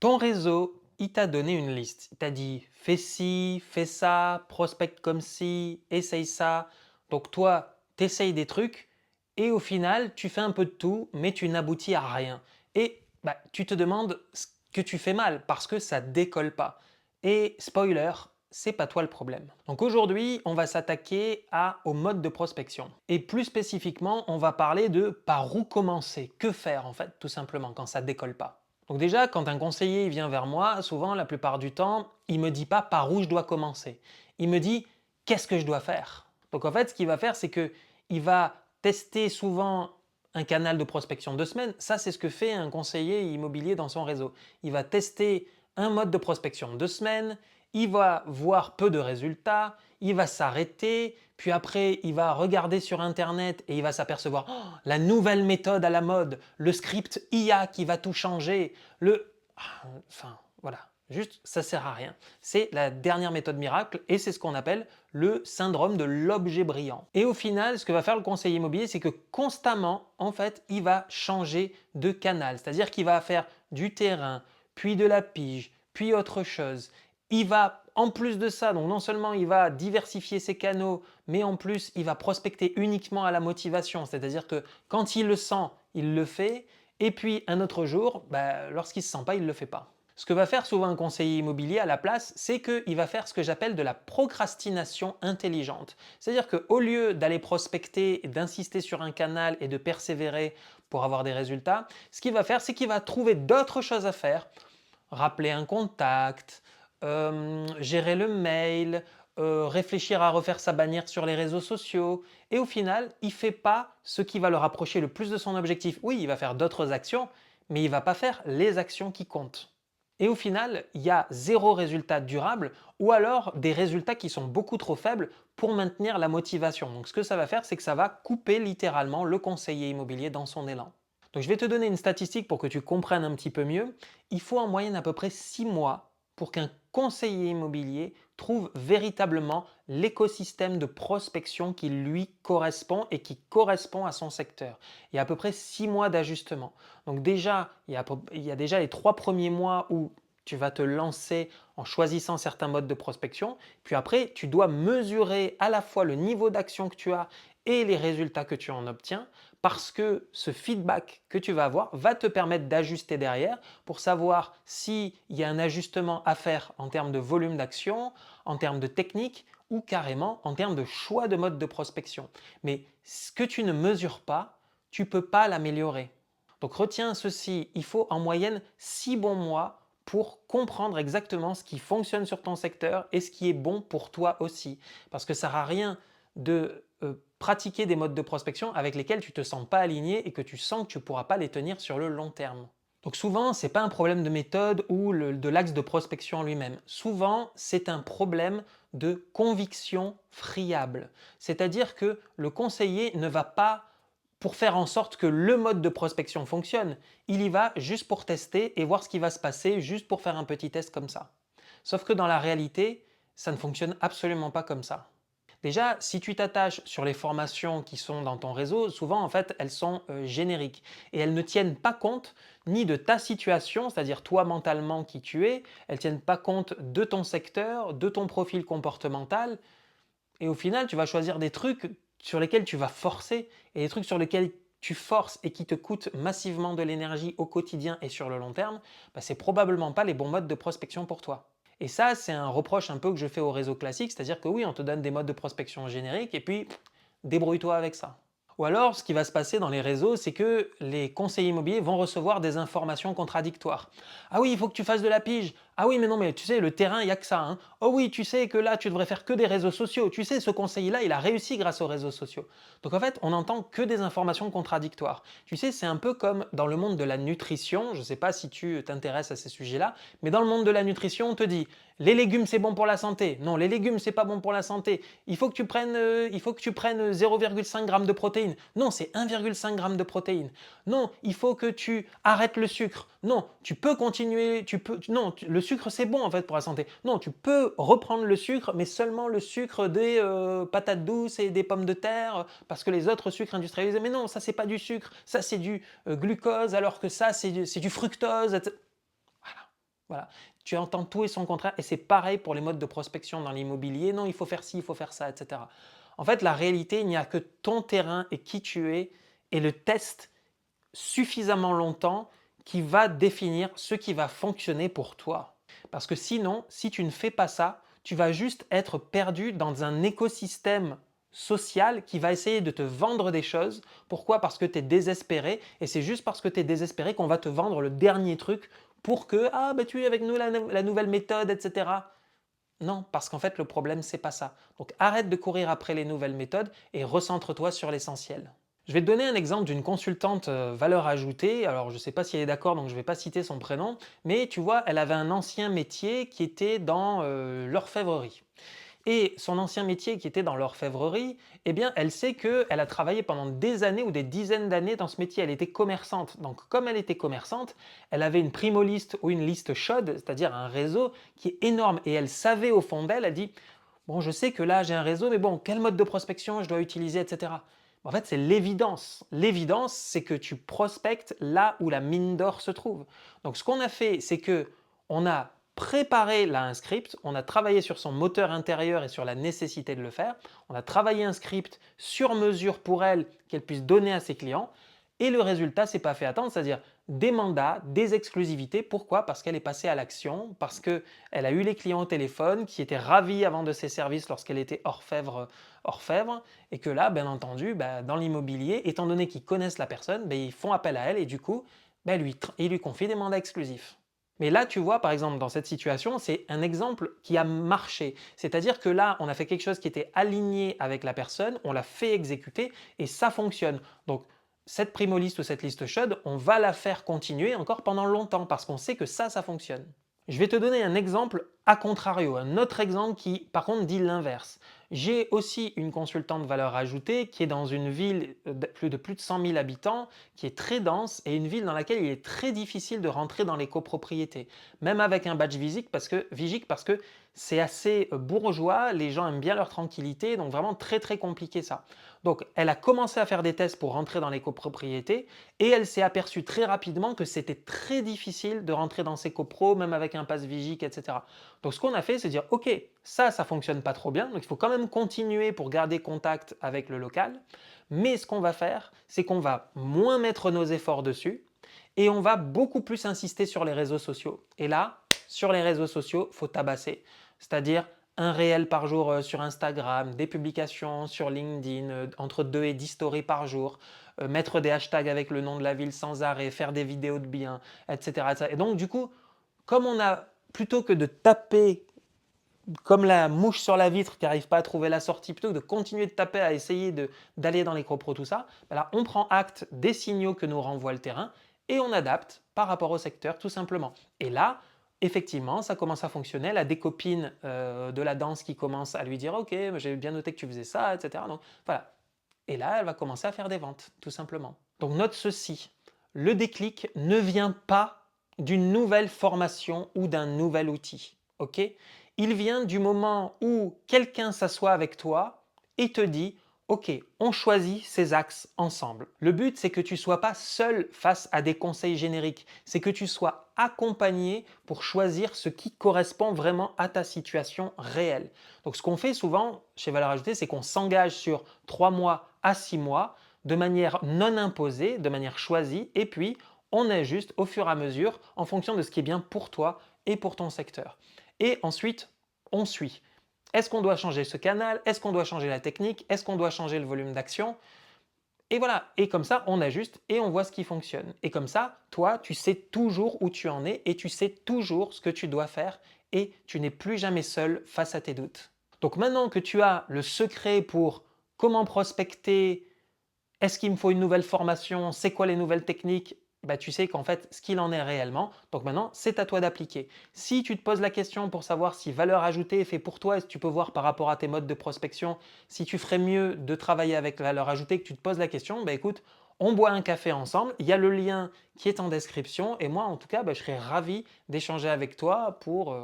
Ton réseau, il t'a donné une liste. Il t'a dit fais ci, fais ça, prospecte comme ci, essaye ça. Donc toi, tu essayes des trucs et au final, tu fais un peu de tout, mais tu n'aboutis à rien. Et tu te demandes ce que tu fais mal parce que ça décolle pas. Et spoiler, c'est pas toi le problème. Donc aujourd'hui, on va s'attaquer au mode de prospection. Et plus spécifiquement, on va parler de par où commencer, que faire en fait, tout simplement, quand ça décolle pas. Donc déjà, quand un conseiller vient vers moi, souvent, la plupart du temps, il ne me dit pas par où je dois commencer. Il me dit qu'est-ce que je dois faire. Donc en fait, ce qu'il va faire, c'est qu'il va tester souvent un canal de prospection 2 semaines. Ça, c'est ce que fait un conseiller immobilier dans son réseau. Il va tester un mode de prospection 2 semaines, il va voir peu de résultats, il va s'arrêter, puis après il va regarder sur internet et il va s'apercevoir oh, la nouvelle méthode à la mode, le script IA qui va tout changer, enfin voilà, juste ça sert à rien. C'est la dernière méthode miracle et c'est ce qu'on appelle le syndrome de l'objet brillant. Et au final, ce que va faire le conseiller immobilier, c'est que constamment, en fait, il va changer de canal, c'est-à-dire qu'il va faire du terrain, puis de la pige, puis autre chose. Il va, en plus de ça, donc non seulement il va diversifier ses canaux, mais en plus il va prospecter uniquement à la motivation, c'est-à-dire que quand il le sent, il le fait, et puis un autre jour, lorsqu'il ne se sent pas, il ne le fait pas. Ce que va faire souvent un conseiller immobilier à la place, c'est qu'il va faire ce que j'appelle de la procrastination intelligente. C'est-à-dire qu'au lieu d'aller prospecter, d'insister sur un canal et de persévérer pour avoir des résultats, ce qu'il va faire, c'est qu'il va trouver d'autres choses à faire, rappeler un contact, gérer le mail, réfléchir à refaire sa bannière sur les réseaux sociaux. Et au final, il ne fait pas ce qui va le rapprocher le plus de son objectif. Oui, il va faire d'autres actions, mais il ne va pas faire les actions qui comptent. Et au final, il y a zéro résultat durable ou alors des résultats qui sont beaucoup trop faibles pour maintenir la motivation. Donc ce que ça va faire, c'est que ça va couper littéralement le conseiller immobilier dans son élan. Donc je vais te donner une statistique pour que tu comprennes un petit peu mieux. Il faut en moyenne à peu près 6 mois pour qu'un conseiller immobilier trouve véritablement l'écosystème de prospection qui lui correspond et qui correspond à son secteur. Il y a à peu près 6 mois d'ajustement. Donc déjà, il y a déjà les 3 premiers mois où tu vas te lancer en choisissant certains modes de prospection. Puis après, tu dois mesurer à la fois le niveau d'action que tu as et les résultats que tu en obtiens parce que ce feedback que tu vas avoir va te permettre d'ajuster derrière pour savoir s'il y a un ajustement à faire en termes de volume d'action, en termes de technique ou carrément en termes de choix de mode de prospection. Mais ce que tu ne mesures pas, tu ne peux pas l'améliorer. Donc retiens ceci, il faut en moyenne 6 bons mois pour comprendre exactement ce qui fonctionne sur ton secteur et ce qui est bon pour toi aussi. Parce que ça ne sert à rien de pratiquer des modes de prospection avec lesquels tu ne te sens pas aligné et que tu sens que tu ne pourras pas les tenir sur le long terme. Donc souvent, ce n'est pas un problème de méthode ou de l'axe de prospection en lui-même. Souvent, c'est un problème de conviction friable. C'est-à-dire que le conseiller ne va pas pour faire en sorte que le mode de prospection fonctionne. Il y va juste pour tester et voir ce qui va se passer, juste pour faire un petit test comme ça. Sauf que dans la réalité, ça ne fonctionne absolument pas comme ça. Déjà, si tu t'attaches sur les formations qui sont dans ton réseau, souvent en fait elles sont génériques et elles ne tiennent pas compte ni de ta situation, c'est-à-dire toi mentalement qui tu es, elles ne tiennent pas compte de ton secteur, de ton profil comportemental et au final tu vas choisir des trucs sur lesquels tu vas forcer et des trucs sur lesquels tu forces et qui te coûtent massivement de l'énergie au quotidien et sur le long terme, c'est probablement pas les bons modes de prospection pour toi. Et ça, c'est un reproche un peu que je fais au réseau classique, c'est-à-dire que oui, on te donne des modes de prospection génériques et puis débrouille-toi avec ça. Ou alors, ce qui va se passer dans les réseaux, c'est que les conseillers immobiliers vont recevoir des informations contradictoires. Ah oui, il faut que tu fasses de la pige. Ah oui, mais non, mais tu sais, le terrain, il n'y a que ça, hein. Oh oui, tu sais que là, tu devrais faire que des réseaux sociaux. Tu sais, ce conseiller-là, il a réussi grâce aux réseaux sociaux. Donc en fait, on n'entend que des informations contradictoires. Tu sais, c'est un peu comme dans le monde de la nutrition. Je ne sais pas si tu t'intéresses à ces sujets-là, mais dans le monde de la nutrition, on te dit les légumes, c'est bon pour la santé. Non, les légumes, c'est pas bon pour la santé. Il faut que tu prennes 0,5 g de protéines. Non, c'est 1,5 g de protéines. Non, il faut que tu arrêtes le sucre. Non, tu peux continuer, non, le sucre c'est bon en fait pour la santé. Non, tu peux reprendre le sucre, mais seulement le sucre des patates douces et des pommes de terre, parce que les autres sucres industrialisés, mais non, ça c'est pas du sucre, ça c'est du glucose, alors que ça c'est du fructose, etc. Voilà. Voilà. Tu entends tout et son contraire et c'est pareil pour les modes de prospection dans l'immobilier. Non, il faut faire ci, il faut faire ça, etc. En fait, la réalité, il n'y a que ton terrain et qui tu es et le test suffisamment longtemps qui va définir ce qui va fonctionner pour toi. Parce que sinon, si tu ne fais pas ça, tu vas juste être perdu dans un écosystème social qui va essayer de te vendre des choses. Pourquoi? Parce que tu es désespéré et c'est juste parce que tu es désespéré qu'on va te vendre le dernier truc pour que ah bah tu es avec nous la nouvelle méthode, etc. Non, parce qu'en fait le problème c'est pas ça. Donc arrête de courir après les nouvelles méthodes et recentre-toi sur l'essentiel. Je vais te donner un exemple d'une consultante valeur ajoutée. Alors, je ne sais pas si elle est d'accord, donc je ne vais pas citer son prénom. Mais tu vois, elle avait un ancien métier qui était dans l'orfèvrerie. Et son ancien métier qui était dans l'orfèvrerie, eh bien, elle sait qu'elle a travaillé pendant des années ou des dizaines d'années dans ce métier. Elle était commerçante. Donc, comme elle était commerçante, elle avait une primo-liste ou une liste chaude, c'est-à-dire un réseau qui est énorme. Et elle savait au fond d'elle, elle dit, bon, je sais que là, j'ai un réseau, mais bon, quel mode de prospection je dois utiliser, etc. En fait, c'est l'évidence. L'évidence, c'est que tu prospectes là où la mine d'or se trouve. Donc, ce qu'on a fait, c'est que on a préparé là un script, on a travaillé sur son moteur intérieur et sur la nécessité de le faire. On a travaillé un script sur mesure pour elle qu'elle puisse donner à ses clients. Et le résultat, c'est pas fait attendre, c'est-à-dire des mandats, des exclusivités. Pourquoi? Parce qu'elle est passée à l'action, parce qu'elle a eu les clients au téléphone qui étaient ravis avant de ses services lorsqu'elle était orfèvre, et que là, bien entendu, dans l'immobilier, étant donné qu'ils connaissent la personne, ils font appel à elle et du coup, ils lui confient des mandats exclusifs. Mais là, tu vois, par exemple, dans cette situation, c'est un exemple qui a marché. C'est-à-dire que là, on a fait quelque chose qui était aligné avec la personne, on l'a fait exécuter et ça fonctionne. Donc, cette primo liste ou cette liste chaude, on va la faire continuer encore pendant longtemps parce qu'on sait que ça fonctionne. Je vais te donner un exemple à contrario, un autre exemple qui par contre dit l'inverse. J'ai aussi une consultante valeur ajoutée qui est dans une ville de plus de 100 000 habitants, qui est très dense et une ville dans laquelle il est très difficile de rentrer dans les copropriétés, même avec un badge Vigic parce que c'est assez bourgeois, les gens aiment bien leur tranquillité, donc vraiment très compliqué ça. Donc elle a commencé à faire des tests pour rentrer dans les copropriétés et elle s'est aperçue très rapidement que c'était très difficile de rentrer dans ces copros, même avec un pass Vigic, etc. Donc ce qu'on a fait, c'est dire, ok, ça fonctionne pas trop bien, donc il faut quand même continuer pour garder contact avec le local, mais ce qu'on va faire, c'est qu'on va moins mettre nos efforts dessus et on va beaucoup plus insister sur les réseaux sociaux. Et là, sur les réseaux sociaux, il faut tabasser, c'est-à-dire un réel par jour sur Instagram, des publications sur LinkedIn, entre 2 et 10 stories par jour, mettre des hashtags avec le nom de la ville sans arrêt, faire des vidéos de biens, etc. Et donc du coup, comme on a, plutôt que de taper comme la mouche sur la vitre qui n'arrive pas à trouver la sortie, plutôt que de continuer de taper à essayer d'aller dans les copros, tout ça, là, on prend acte des signaux que nous renvoie le terrain et on adapte par rapport au secteur tout simplement. Et là, effectivement, ça commence à fonctionner. Elle a des copines de la danse qui commencent à lui dire « Ok, j'ai bien noté que tu faisais ça, etc. » Donc voilà. Et là, elle va commencer à faire des ventes, tout simplement. Donc note ceci, le déclic ne vient pas d'une nouvelle formation ou d'un nouvel outil. Ok? Il vient du moment où quelqu'un s'assoit avec toi et te dit ok, on choisit ces axes ensemble. Le but, c'est que tu ne sois pas seul face à des conseils génériques, c'est que tu sois accompagné pour choisir ce qui correspond vraiment à ta situation réelle. Donc ce qu'on fait souvent chez Valeur Ajoutée, c'est qu'on s'engage sur 3 mois à 6 mois de manière non imposée, de manière choisie, et puis on ajuste au fur et à mesure en fonction de ce qui est bien pour toi et pour ton secteur. Et ensuite, on suit. Est-ce qu'on doit changer ce canal? Est-ce qu'on doit changer la technique? Est-ce qu'on doit changer le volume d'action? Et voilà, et comme ça, on ajuste et on voit ce qui fonctionne. Et comme ça, toi, tu sais toujours où tu en es et tu sais toujours ce que tu dois faire et tu n'es plus jamais seul face à tes doutes. Donc maintenant que tu as le secret pour comment prospecter, est-ce qu'il me faut une nouvelle formation, c'est quoi les nouvelles techniques, tu sais qu'en fait, ce qu'il en est réellement. Donc maintenant, c'est à toi d'appliquer. Si tu te poses la question pour savoir si valeur ajoutée est fait pour toi, et si tu peux voir par rapport à tes modes de prospection, si tu ferais mieux de travailler avec valeur ajoutée, que tu te poses la question, écoute, on boit un café ensemble, il y a le lien qui est en description, et moi, en tout cas, je serais ravi d'échanger avec toi pour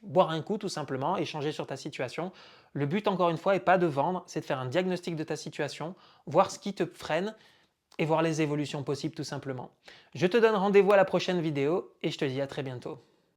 boire un coup tout simplement, échanger sur ta situation. Le but, encore une fois, n'est pas de vendre, c'est de faire un diagnostic de ta situation, voir ce qui te freine, et voir les évolutions possibles tout simplement. Je te donne rendez-vous à la prochaine vidéo et je te dis à très bientôt.